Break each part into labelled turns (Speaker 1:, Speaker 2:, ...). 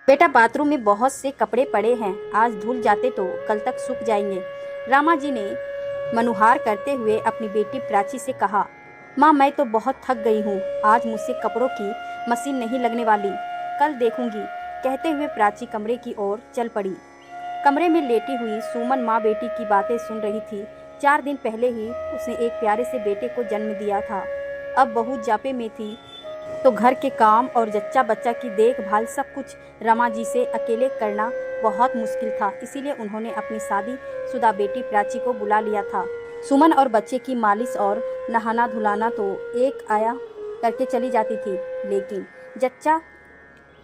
Speaker 1: बेटा बाथरूम में बहुत से कपड़े पड़े हैं, आज धुल जाते तो कल तक सूख जाएंगे। रामा जी ने मनुहार करते हुए अपनी बेटी प्राची से कहा। माँ मैं तो बहुत थक गई हूँ, आज मुझसे कपड़ों की मशीन नहीं लगने वाली, कल देखूंगी। कहते हुए प्राची कमरे की ओर चल पड़ी। कमरे में लेटी हुई सुमन माँ बेटी की बातें सुन रही थी। 4 दिन पहले ही उसने एक प्यारे से बेटे को जन्म दिया था। अब बहू जापे में थी तो घर के काम और जच्चा बच्चा की देखभाल सब कुछ रमा जी से अकेले करना बहुत मुश्किल था। इसीलिए उन्होंने अपनी शादीशुदा बेटी प्राची को बुला लिया था। सुमन और बच्चे की मालिश और नहाना धुलाना तो एक आया करके चली जाती थी, लेकिन जच्चा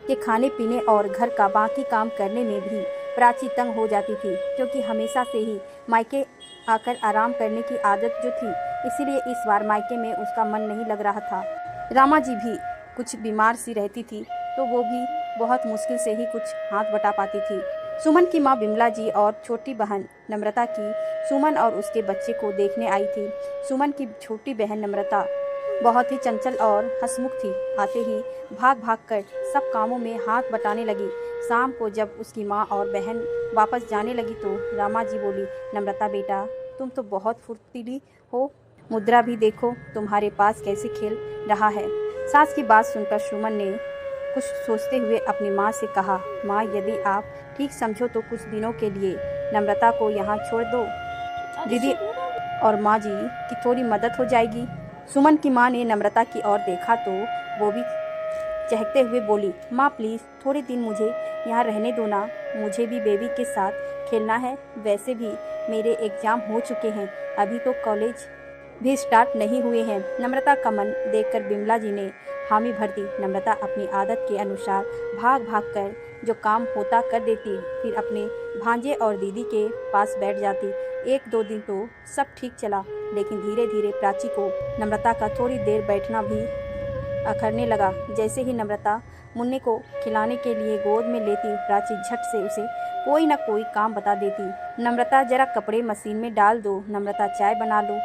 Speaker 1: के खाने पीने और घर का बाकी काम करने में भी प्राची तंग हो जाती थी, क्योंकि हमेशा से ही मायके आकर आराम करने की आदत जो थी। इसीलिए इस बार मायके में उसका मन नहीं लग रहा था। रामा जी भी कुछ बीमार सी रहती थी, तो वो भी बहुत मुश्किल से ही कुछ हाथ बटा पाती थी। सुमन की माँ बिमला जी और छोटी बहन नम्रता की सुमन और उसके बच्चे को देखने आई थी। सुमन की छोटी बहन नम्रता बहुत ही चंचल और हंसमुख थी। आते ही भाग भाग कर सब कामों में हाथ बटाने लगी। शाम को जब उसकी माँ और बहन वापस जाने लगी तो रामा जी बोली, नम्रता बेटा तुम तो बहुत फुर्तीली हो, मुद्रा भी देखो तुम्हारे पास कैसे खेल रहा है। सास की बात सुनकर सुमन ने कुछ सोचते हुए अपनी माँ से कहा, माँ यदि आप ठीक समझो तो कुछ दिनों के लिए नम्रता को यहाँ छोड़ दो, दीदी और माँ जी की थोड़ी मदद हो जाएगी। सुमन की माँ ने नम्रता की ओर देखा तो वो भी चहकते हुए बोली, माँ प्लीज़ थोड़े दिन मुझे यहाँ रहने दो ना, मुझे भी बेबी के साथ खेलना है। वैसे भी मेरे एग्ज़ाम हो चुके हैं, अभी तो कॉलेज भी स्टार्ट नहीं हुए हैं। नम्रता का मन देखकर बिमला जी ने हामी भर दी। नम्रता अपनी आदत के अनुसार भाग भाग कर जो काम होता कर देती, फिर अपने भांजे और दीदी के पास बैठ जाती। 1-2 दिन तो सब ठीक चला, लेकिन धीरे धीरे प्राची को नम्रता का थोड़ी देर बैठना भी अखरने लगा। जैसे ही नम्रता मुन्ने को खिलाने के लिए गोद में लेती, प्राची झट से उसे कोई ना कोई काम बता देती। नम्रता जरा कपड़े मशीन में डाल दो, नम्रता चाय बना लो,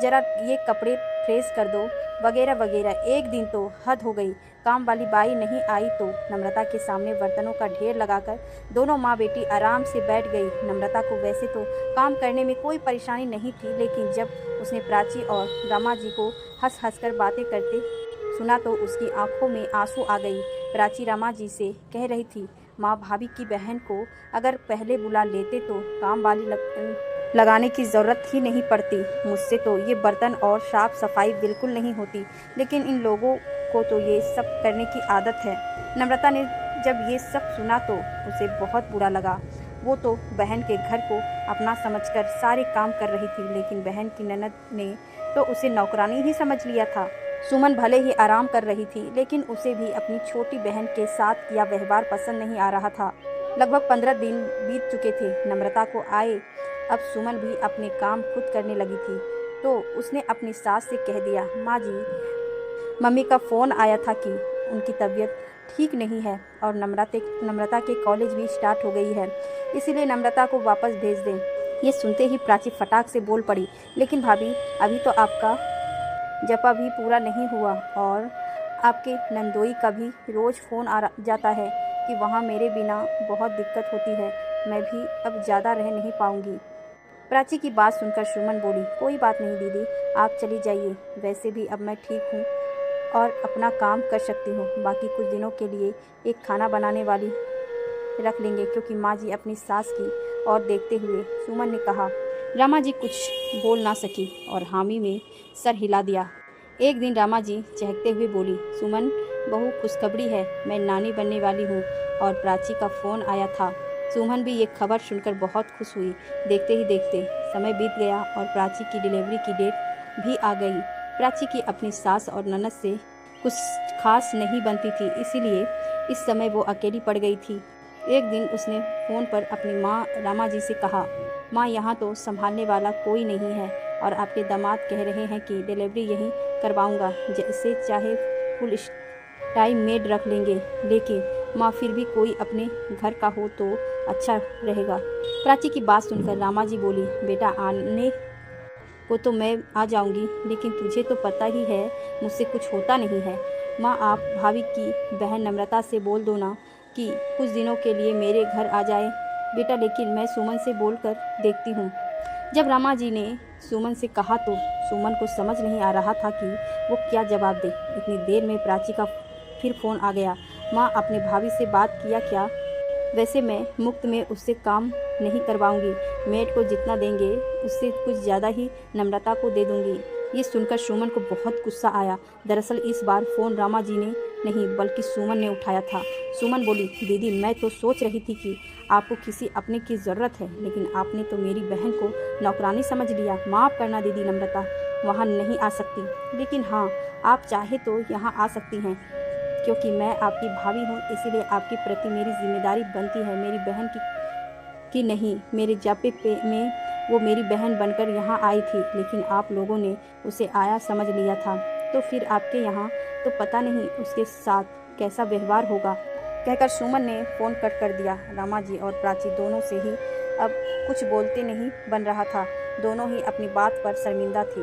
Speaker 1: जरा ये कपड़े प्रेस कर दो, वगैरह वगैरह। एक दिन तो हद हो गई, काम वाली बाई नहीं आई तो नम्रता के सामने बर्तनों का ढेर लगाकर दोनों माँ बेटी आराम से बैठ गई। नम्रता को वैसे तो काम करने में कोई परेशानी नहीं थी, लेकिन जब उसने प्राची और रमा जी को हंस हंस कर बातें करते सुना तो उसकी आंखों में आंसू आ गई। प्राची रमा जी से कह रही थी, माँ भाभी की बहन को अगर पहले बुला लेते तो काम वाली लगाने की ज़रूरत ही नहीं पड़ती। मुझसे तो ये बर्तन और साफ़ सफाई बिल्कुल नहीं होती, लेकिन इन लोगों को तो ये सब करने की आदत है। नम्रता ने जब ये सब सुना तो उसे बहुत बुरा लगा। वो तो बहन के घर को अपना समझकर सारे काम कर रही थी, लेकिन बहन की ननद ने तो उसे नौकरानी ही समझ लिया था। सुमन भले ही आराम कर रही थी, लेकिन उसे भी अपनी छोटी बहन के साथ किया व्यवहार पसंद नहीं आ रहा था। लगभग 15 दिन बीत चुके थे नम्रता को आए। अब सुमन भी अपने काम खुद करने लगी थी, तो उसने अपनी सास से कह दिया, माँ जी मम्मी का फ़ोन आया था कि उनकी तबीयत ठीक नहीं है और नम्रता के कॉलेज भी स्टार्ट हो गई है, इसीलिए नम्रता को वापस भेज दें। ये सुनते ही प्राची फटाक से बोल पड़ी, लेकिन भाभी अभी तो आपका जपा भी पूरा नहीं हुआ और आपके नंदोई का भी रोज़ फ़ोन आ जाता है कि वहाँ मेरे बिना बहुत दिक्कत होती है, मैं भी अब ज़्यादा रह नहीं पाऊँगी। प्राची की बात सुनकर सुमन बोली, कोई बात नहीं दीदी, आप चली जाइए, वैसे भी अब मैं ठीक हूँ और अपना काम कर सकती हूँ। बाकी कुछ दिनों के लिए एक खाना बनाने वाली रख लेंगे, क्योंकि माँ जी अपनी सास की ओर देखते हुए सुमन ने कहा। रामा जी कुछ बोल ना सकी और हामी में सर हिला दिया। एक दिन रामा जी चहकते हुए बोली, सुमन बहू खुशखबरी है, मैं नानी बनने वाली हूँ और प्राची का फ़ोन आया था। सुमन भी ये खबर सुनकर बहुत खुश हुई। देखते ही देखते समय बीत गया और प्राची की डिलीवरी की डेट भी आ गई। प्राची की अपनी सास और ननद से कुछ खास नहीं बनती थी, इसीलिए इस समय वो अकेली पड़ गई थी। एक दिन उसने फ़ोन पर अपनी माँ रामा जी से कहा, माँ यहाँ तो संभालने वाला कोई नहीं है और आपके दामाद कह रहे हैं कि डिलीवरी यहीं करवाऊँगा, जैसे चाहे फुल टाइम मेड रख लेंगे, लेकिन माँ फिर भी कोई अपने घर का हो तो अच्छा रहेगा। प्राची की बात सुनकर रामा जी बोली, बेटा आने को तो मैं आ जाऊंगी, लेकिन तुझे तो पता ही है मुझसे कुछ होता नहीं है। माँ आप भाभी की बहन नम्रता से बोल दो ना, कि कुछ दिनों के लिए मेरे घर आ जाए बेटा, लेकिन मैं सुमन से बोल कर देखती हूँ। जब रामा जी ने सुमन से कहा तो सुमन को समझ नहीं आ रहा था कि वो क्या जवाब दे। इतनी देर में प्राची का फिर फ़ोन आ गया। माँ, अपने भाभी से बात किया क्या? वैसे मैं मुफ्त में उससे काम नहीं करवाऊंगी, मेड को जितना देंगे उससे कुछ ज़्यादा ही नम्रता को दे दूंगी। ये सुनकर सुमन को बहुत गुस्सा आया। दरअसल इस बार फ़ोन रामा जी ने नहीं बल्कि सुमन ने उठाया था। सुमन बोली, दीदी मैं तो सोच रही थी कि आपको किसी अपने की ज़रूरत है, लेकिन आपने तो मेरी बहन को नौकरानी समझ लिया। माफ़ करना दीदी, नम्रता वहाँ नहीं आ सकती, लेकिन हाँ आप चाहे तो यहाँ आ सकती हैं, क्योंकि मैं आपकी भाभी हूँ, इसीलिए आपके प्रति मेरी जिम्मेदारी बनती है। मेरी बहन की नहीं, मेरे जापे पे में वो मेरी बहन बनकर यहाँ आई थी, लेकिन आप लोगों ने उसे आया समझ लिया था, तो फिर आपके यहाँ तो पता नहीं उसके साथ कैसा व्यवहार होगा। कहकर सुमन ने फ़ोन कट कर दिया। रामा जी और प्राची दोनों से ही अब कुछ बोलते नहीं बन रहा था। दोनों ही अपनी बात पर शर्मिंदा थी।